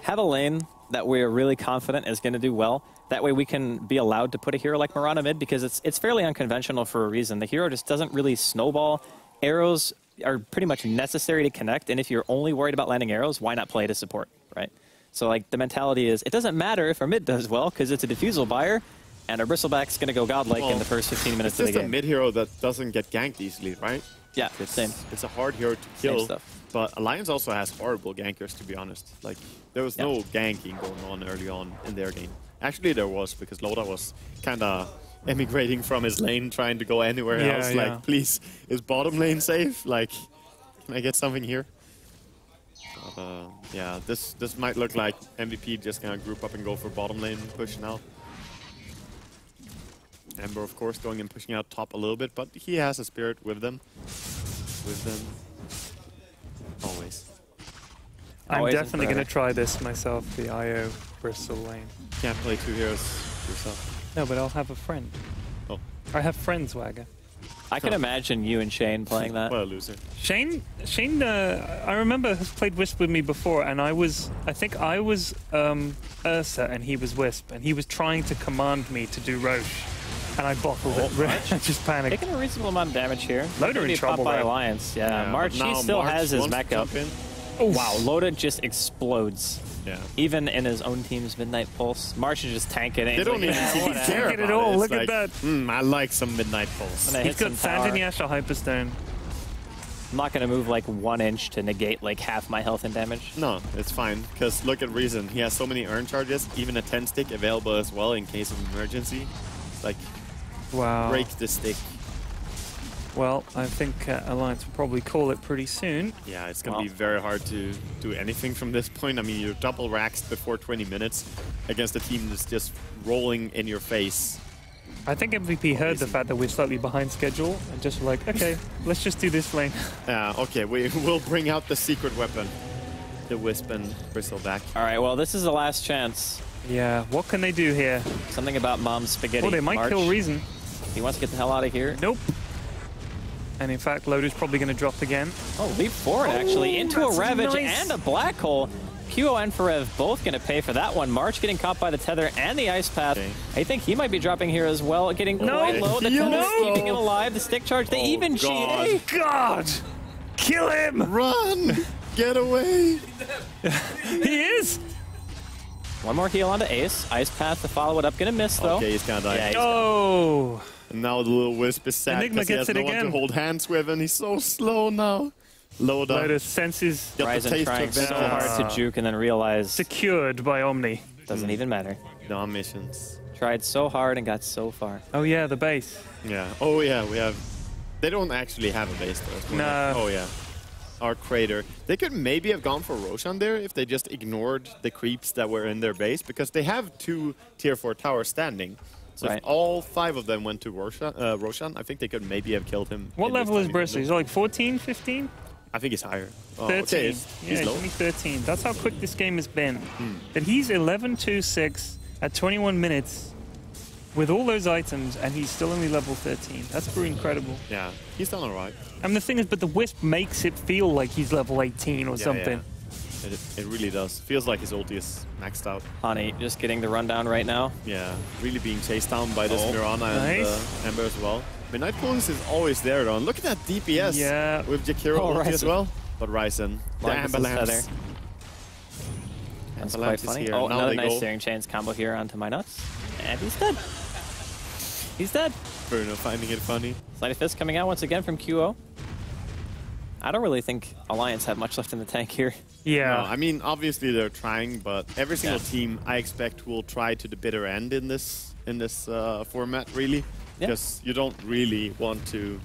have a lane that we're really confident is going to do well. That way we can be allowed to put a hero like Mirana mid, because it's fairly unconventional for a reason. The hero just doesn't really snowball. Arrows are pretty much necessary to connect, and if you're only worried about landing arrows, why not play to support, right? So like the mentality is, it doesn't matter if our mid does well, because it's a Diffusal buyer, and our Bristleback's going to go godlike in the first 15 minutes of the game. It's just a mid hero that doesn't get ganked easily, right? Yeah, same. It's a hard hero to kill. But Alliance also has horrible gankers, to be honest. Like, there was no ganking going on early on in their game. Actually, there was, because Loda was kind of emigrating from his lane, trying to go anywhere else. Like, please, is bottom lane safe? Like, can I get something here? But, yeah, this might look like MVP just gonna group up and go for bottom lane push now. Ember, of course, going and pushing out top a little bit, but he has a spirit with them. Always. I'm definitely going to try this myself, the IO Bristle lane. Can't play 2 heroes yourself. No, but I'll have a friend. Oh. I have friends, Wagger. I can imagine you and Shane playing that. What a loser. Shane, I remember, has played Wisp with me before, and I think I was Ursa and he was Wisp, and he was trying to command me to do Roche. And I bottled it. I just panicked. Taking a reasonable amount of damage here. Loda in trouble, by Alliance. Yeah, March, he still has his mech up. Wow, Loda just explodes. Yeah. Even in his own team's Midnight Pulse. March is just tanking it. They don't even care at all. Look at that. I like some Midnight Pulse. He's got Sanjinasha Hyperstone. I'm not going to move like 1 inch to negate like half my health and damage. No, it's fine. Because look at Reason. He has so many earn charges, even a 10 stick available as well in case of emergency. Like, break the stick. Well, I think Alliance will probably call it pretty soon. Yeah, it's going to be very hard to do anything from this point. I mean, you're double raxed before 20 minutes against a team that's just rolling in your face. I think MVP heard the fact that we're slightly behind schedule and just like, okay, let's just do this lane. Yeah, okay, we'll bring out the secret weapon. The Wisp and Bristleback. All right, well, this is the last chance. Yeah, what can they do here? Something about Mom's spaghetti. Oh, they might kill Reason. He wants to get the hell out of here. Nope. And in fact, Loader's probably going to drop again. Oh, leap forward, actually, into a Ravage nice. and a Black Hole. QO and Forev both going to pay for that one. March getting caught by the Tether and the Ice Path. Okay. I think he might be dropping here as well, getting quite low. The Tether's keeping him alive. The stick charge, they even cheat. God! Kill him! Run! Get away! He is! One more heal onto Ace. Ice Path to follow it up. Going to miss, though. Okay, he's going to die. Yeah, Oh! And now the little Wisp is sad Enigma because he has gets it no one again. to hold hands with, and he's so slow now. Loader senses Ryzen trying so hard to juke and then realize secured by Omni. Doesn't even matter. No missions. Tried so hard and got so far. Oh yeah, the base. Yeah. Oh yeah, we have... They don't actually have a base though. No. Oh yeah. Our crater. They could maybe have gone for Roshan there if they just ignored the creeps that were in their base, because they have 2 tier 4 towers standing. So if all 5 of them went to Roshan, I think they could maybe have killed him. What level is Bristol? He's like 14, 15? I think he's higher. Oh, 13. Okay, He's low. only 13. That's how quick this game has been. But he's 11-2-6 at 21 minutes with all those items, and he's still only level 13. That's pretty incredible. Yeah, he's done alright. And the thing is, but the Wisp makes it feel like he's level 18 or something. Yeah. It really does. Feels like his ulti is maxed out. Honey, just getting the rundown right now. Yeah, really being chased down by this Mirana and Nice. Ember as well. Midnight Police is always there though. And look at that DPS with Jakiro ulti as well. But Ryzen, the Amber Lamps. That's quite funny. Here. Oh, Now another they nice go. Searing Chains combo here onto my nuts. And he's dead. He's dead. Bruno finding it funny. Sleight of Fist coming out once again from QO. I don't really think Alliance have much left in the tank here. Yeah. No, I mean, obviously they're trying, but every single team I expect will try to the bitter end in this format, really. Because you don't really want to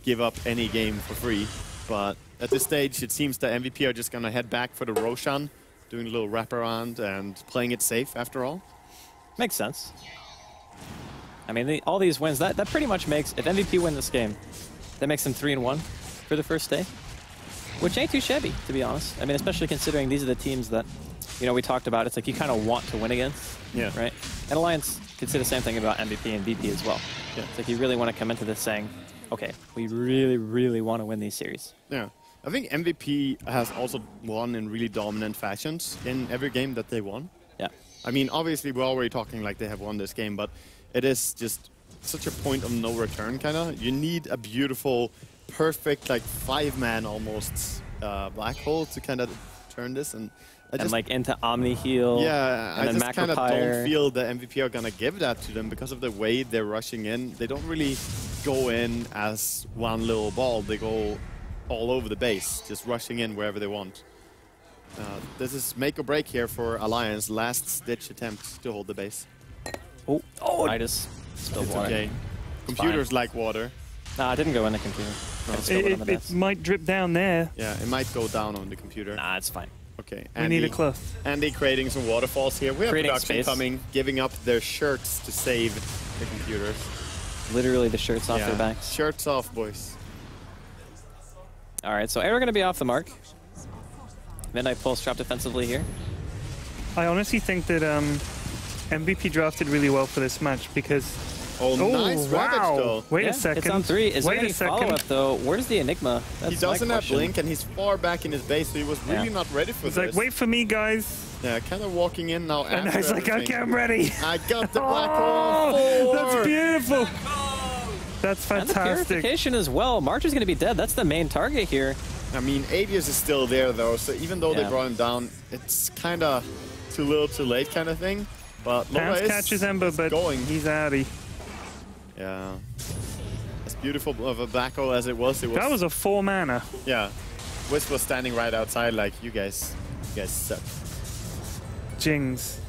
give up any game for free. But at this stage, it seems that MVP are just going to head back for the Roshan, doing a little wraparound and playing it safe after all. Makes sense. I mean, all these wins, that pretty much makes, if MVP win this game, that makes them 3-1 for the first day. Which ain't too shabby, to be honest. I mean, especially considering these are the teams that, you know, we talked about. It's like you kind of want to win against, right? And Alliance could say the same thing about MVP and VP as well. Yeah. It's like you really want to come into this saying, okay, we really, really want to win these series. Yeah. I think MVP has also won in really dominant fashions in every game that they won. Yeah. I mean, obviously, we're already talking like they have won this game, but it is just such a point of no return, kind of. You need a beautiful, perfect, like 5-man almost black hole to kind of turn this. And like into Omni heal. Yeah, and I then just kind of don't Macropyre. feel the MVP are going to give that to them because of the way they're rushing in. They don't really go in as one little ball. They go all over the base, just rushing in wherever they want. This is make or break here for Alliance. Last-ditch attempt to hold the base. Oh, I just spilled It's water. okay. Computers like water. Nah, I didn't go in the computer. I just spilled it on the It desk. might drip down there. Yeah, it might go down on the computer. Nah, it's fine. Okay. We need a cloth. Andy creating some waterfalls here. We have Creating production space. coming, giving up their shirts to save the computers. Literally the shirts off their backs. Shirts off, boys. All right, so Arrow going to be off the mark. Midnight Pulse dropped defensively here. I honestly think that MVP drafted really well for this match because... Oh, nice Ravage, though. Wait Yeah, a second. It's on 3. Is there Wait any a second. follow-up, though? Where's the Enigma? That's He doesn't my have question. Blink, and he's far back in his base, so he was really not ready for He's this. like, wait for me, guys. Yeah, kind of walking in now And after he's like, everything. okay, I'm ready. I got the black Oh, hole. that's beautiful. That's And the fantastic. purification as well. March is going to be dead. That's the main target here. I mean, Avius is still there, though, so even though they brought him down, it's kind of too little too late kind of thing. But Laura Pants is catches Ember, but going. he's outie. Yeah. As beautiful of a black hole as it was, That was a 4-mana. Yeah. Wisp was standing right outside like, you guys suck. Jings.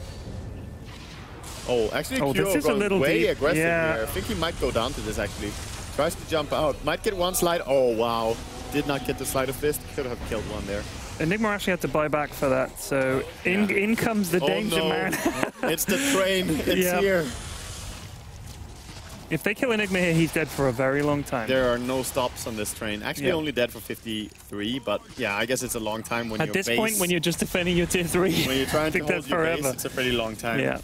Oh, actually, Oh, Kyo this is a going little way deep. aggressive Yeah. here. I think he might go down to this, actually. Tries to jump out. Might get one slide. Oh, wow. Did not get the Sleight of Fist. Could have killed one there. Enigma actually had to buy back for that, so in comes the danger no. man. It's the train. It's Yeah. here. If they kill Enigma here, he's dead for a very long time. There are no stops on this train. Actually, Yeah. only dead for 53, but yeah, I guess it's a long time when At your this base, point, when you're just defending your tier 3, when you're trying I to think hold that's your forever. base, it's a pretty long time. Yeah.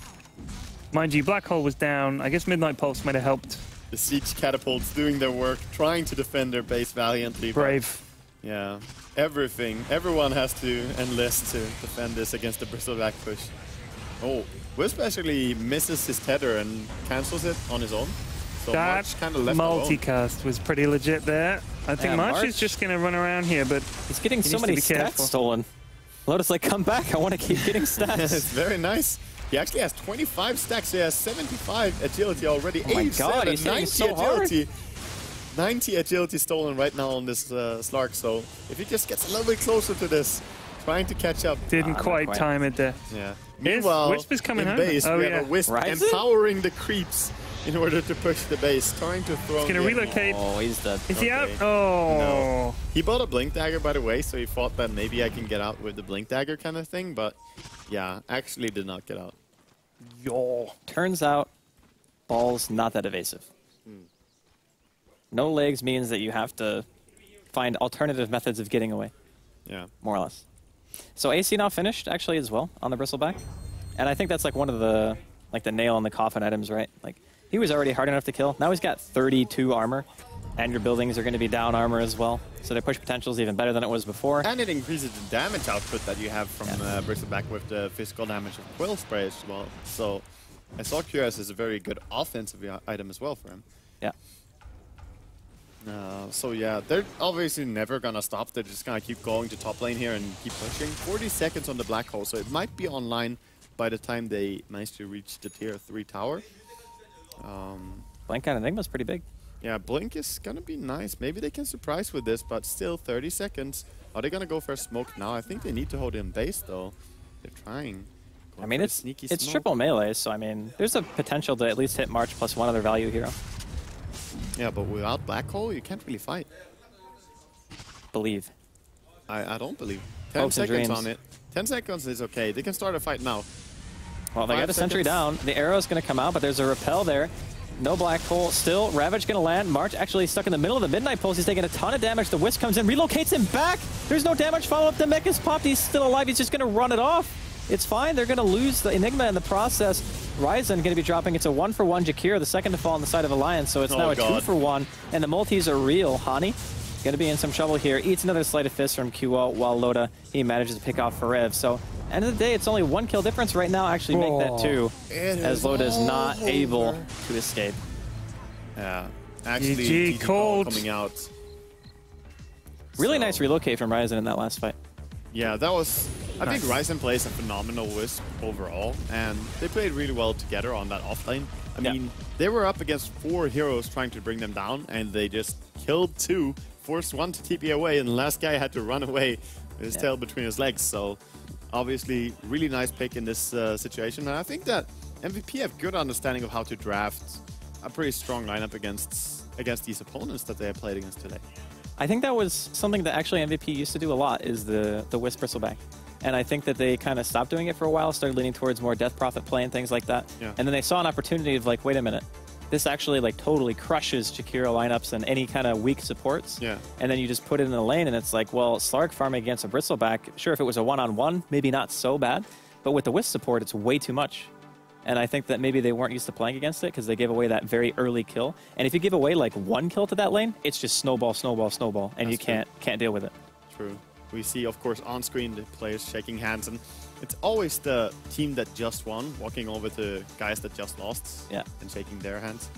Mind you, Black Hole was down. I guess Midnight Pulse might have helped The siege catapults doing their work, trying to defend their base valiantly. Brave. Yeah, everyone has to enlist to defend this against the bristleback push. Oh, Wisp actually misses his tether and cancels it on his own. So That kind of left alone. multicast was pretty legit there. I think March is just going to run around here, but he's getting so needs to many be stats careful. stolen. Lotus like, come back, I want to keep getting stats. It's very nice. He actually has 25 stacks, so he has 75 agility already. Oh my god, he's hitting so agility. hard. 90 agility stolen right now on this Slark, so if he just gets a little bit closer to this, trying to catch up. Didn't quite time it there. Yeah. Here's Meanwhile, Wisp is coming in home. base, Oh, we yeah. have a Wisp Ryzen? empowering the creeps in order to push the base, trying to throw. He's going to relocate. Oh, he's dead. Is he out? Okay. Oh. No. He bought a Blink Dagger, by the way, so he thought that maybe I can get out with the Blink Dagger kind of thing, but yeah, actually did not get out. Yo. Turns out, ball's not that evasive. No legs means that you have to find alternative methods of getting away. Yeah. More or less. So AC now finished, actually, as well, on the Bristleback. And I think that's like one of the, like the nail in the coffin items, right? Like, he was already hard enough to kill. Now he's got 32 armor, and your buildings are going to be down armor as well. So their push potential is even better than it was before. And it increases the damage output that you have from Bristleback with the physical damage of Quill Spray as well. So I saw QS is a very good offensive item as well for him. Yeah. So yeah, they're obviously never gonna stop. They're just gonna keep going to top lane here and keep pushing. 40 seconds on the black hole, so it might be online by the time they manage to reach the tier 3 tower. Blink on Enigma's pretty big. Yeah, Blink is gonna be nice. Maybe they can surprise with this, but still 30 seconds. Are they gonna go for a smoke now? I think they need to hold in base though. They're trying. I mean, it's triple melee, so I mean, there's a potential to at least hit March plus one other value hero. Yeah, but without black hole, you can't really fight. Believe. I don't believe. 10 Hopes and seconds dreams. on it. 10 seconds is okay. They can start a fight now. Well, they 5 got a sentry seconds. down. The arrow's going to come out, but there's a repel there. No black hole. Still, Ravage going to land. March actually stuck in the middle of the Midnight Pulse. He's taking a ton of damage. The Wisp comes in, relocates him back. There's no damage follow-up. The mech is popped. He's still alive. He's just going to run it off. It's fine. They're going to lose the Enigma in the process. Ryzen going to be dropping. It's a 1-for-1 Jakir, the second to fall on the side of Alliance, so it's now a 2-for-1. And the multis are real. Hani going to be in some trouble here. Eats another Sleight of Fist from QO, while Loda, he manages to pick off Farev. So, end of the day, it's only 1 kill difference right now. Actually make that 2, as Loda is not able to escape. Yeah. Actually, GG cold. coming out. Really nice relocate from Ryzen in that last fight. Yeah, that was... I think Ryzen plays a phenomenal Wisp overall, and they played really well together on that offlane. I mean, they were up against 4 heroes trying to bring them down, and they just killed 2, forced 1 to TP away, and the last guy had to run away with his tail between his legs. So, obviously, really nice pick in this situation. And I think that MVP have good understanding of how to draft a pretty strong lineup against these opponents that they have played against today. I think that was something that actually MVP used to do a lot, is the Wisp Bristleback. And I think that they kind of stopped doing it for a while, started leaning towards more Death Prophet play and things like that. Yeah. And then they saw an opportunity of like, wait a minute, this actually like totally crushes Jakiro lineups and any kind of weak supports. Yeah. And then you just put it in the lane and it's like, well, Slark farming against a Bristleback, sure, if it was a one-on-one, maybe not so bad. But with the Wisp support, it's way too much. And I think that maybe they weren't used to playing against it because they gave away that very early kill. And if you give away like 1 kill to that lane, it's just snowball, snowball, snowball, and That's you can't deal with it. True. We see, of course, on screen the players shaking hands, and it's always the team that just won walking over to guys that just lost and shaking their hands,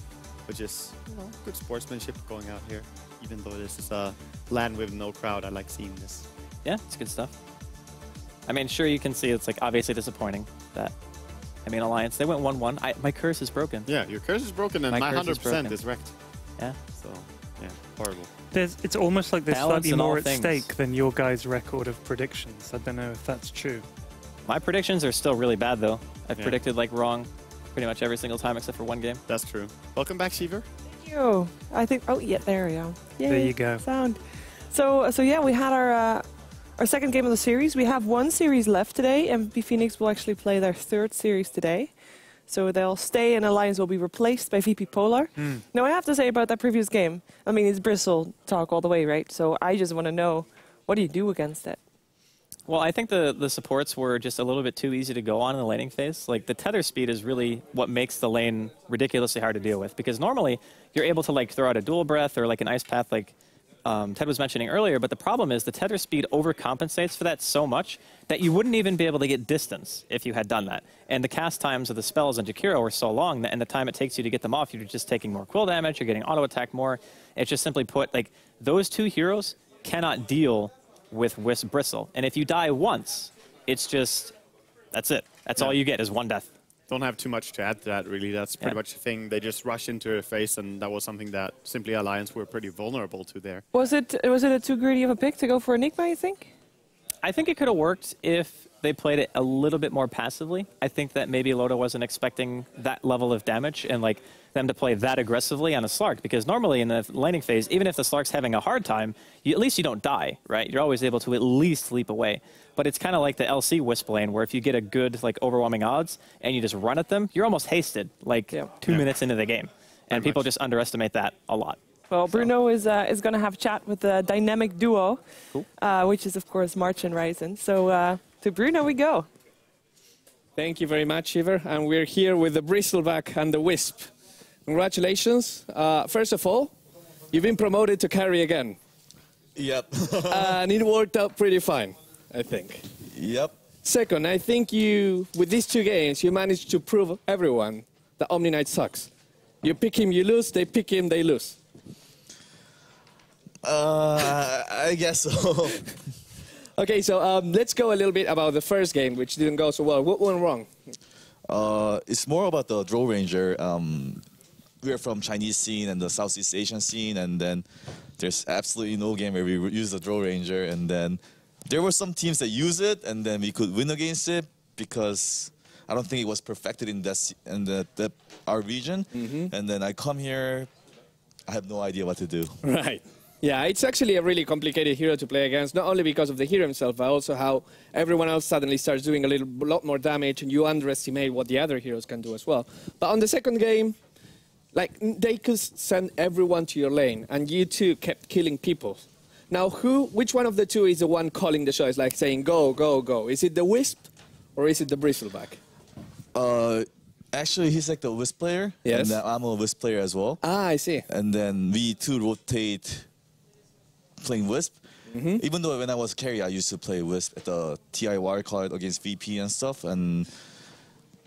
which is, you know, good sportsmanship going out here. Even though this is a land with no crowd, I like seeing this. Yeah, it's good stuff. I mean, sure, you can see it's like obviously disappointing that, I mean, Alliance, they went 1-1. My curse is broken. Yeah, your curse is broken and my 100% is wrecked. Yeah. So, yeah, horrible. It's almost like there's Balance slightly in all more at things. stake than your guys' record of predictions. I don't know if that's true. My predictions are still really bad, though. I've Yeah. predicted like wrong pretty much every single time except for 1 game. That's true. Welcome back, Shiver. Thank you. I think. Oh yeah, there we go. Yay, There you go. Sound. So yeah, we had our second game of the series. We have 1 series left today, and MVP Phoenix will actually play their 3rd series today. So they'll stay and Alliance will be replaced by VP Polar. Now I have to say about that previous game, I mean, it's Bristle talk all the way, right? So I just want to know, what do you do against it? Well, I think the supports were just a little bit too easy to go on in the laning phase. Like, the tether speed is really what makes the lane ridiculously hard to deal with, because normally you're able to like throw out a dual breath or like an ice path like Ted was mentioning earlier, but the problem is the tether speed overcompensates for that so much that you wouldn't even be able to get distance if you had done that. And the cast times of the spells on Jakiro were so long that, and the time it takes you to get them off, you're just taking more quill damage, you're getting auto-attacked more. It's just simply put, like, those two heroes cannot deal with Wisp Bristle. And if you die once, it's just, that's it. That's all you get is one death. Don't have too much to add to that, really. That's pretty much the thing. They just rush into her face, and that was something that Simply Alliance were pretty vulnerable to there. Was it a too greedy of a pick to go for Enigma, you think? I think it could have worked if they played it a little bit more passively. I think that maybe Loda wasn't expecting that level of damage and like them to play that aggressively on a Slark, because normally in the laning phase, even if the Slark's having a hard time, at least you don't die, right? You're always able to at least leap away. But it's kind of like the LC Wisp lane, where if you get a good, like, overwhelming odds and you just run at them, you're almost hasted, like, 2 minutes into the game. And people just underestimate that a lot. Well, Bruno is going to have a chat with the dynamic duo, which is, of course, March and Ryzen. So to Bruno we go. Thank you very much, Shiver. And we're here with the Bristleback and the Wisp. Congratulations. First of all, you've been promoted to carry again. Yep. And it worked out pretty fine, I think. Yep. Second, I think with these 2 games, you managed to prove everyone that Omni Knight sucks. You pick him, you lose. They pick him, they lose. I guess so. Okay, so let's go a little bit about the first game, which didn't go so well. What went wrong? It's more about the Draw Ranger. We're from Chinese scene and the Southeast Asian scene, and then there's absolutely no game where we use the Draw Ranger, and then there were some teams that use it, and then we could win against it because I don't think it was perfected in our region. And then I come here, I have no idea what to do. Right. Yeah, it's actually a really complicated hero to play against, not only because of the hero himself, but also how everyone else suddenly starts doing a lot more damage, and you underestimate what the other heroes can do as well. But on the second game, like, they could send everyone to your lane, and you two kept killing people. Now, which one of the two is the one calling the shots, like saying, go, go, go? Is it the Wisp, or is it the Bristleback? Actually, he's like the Wisp player, yes. And I'm a Wisp player as well. Ah, I see. And then we two rotate playing Wisp. Even though when I was carry, I used to play Wisp at the TI wildcard against VP and stuff, and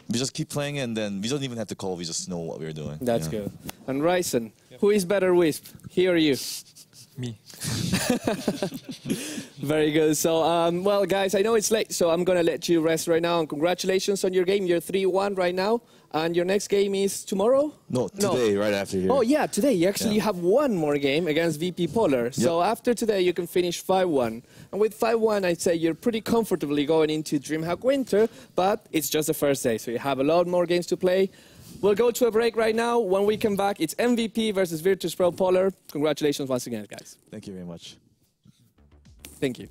we just keep playing, and then we don't even have to call, we just know what we're doing. That's good. And Ryzen, who is better Wisp, he or you? Me. Very good. So, well, guys, I know it's late, so I'm going to let you rest right now. And congratulations on your game. You're 3-1 right now. And your next game is tomorrow? No, today, right after here. Oh, yeah, today. You actually have one more game against VP Polar. Yep. So after today, you can finish 5-1. And with 5-1, I'd say you're pretty comfortably going into DreamHack Winter, but it's just the first day, so you have a lot more games to play. We'll go to a break right now. When we come back, it's MVP versus Virtus Pro Polar. Congratulations once again, guys. Thank you very much. Thank you.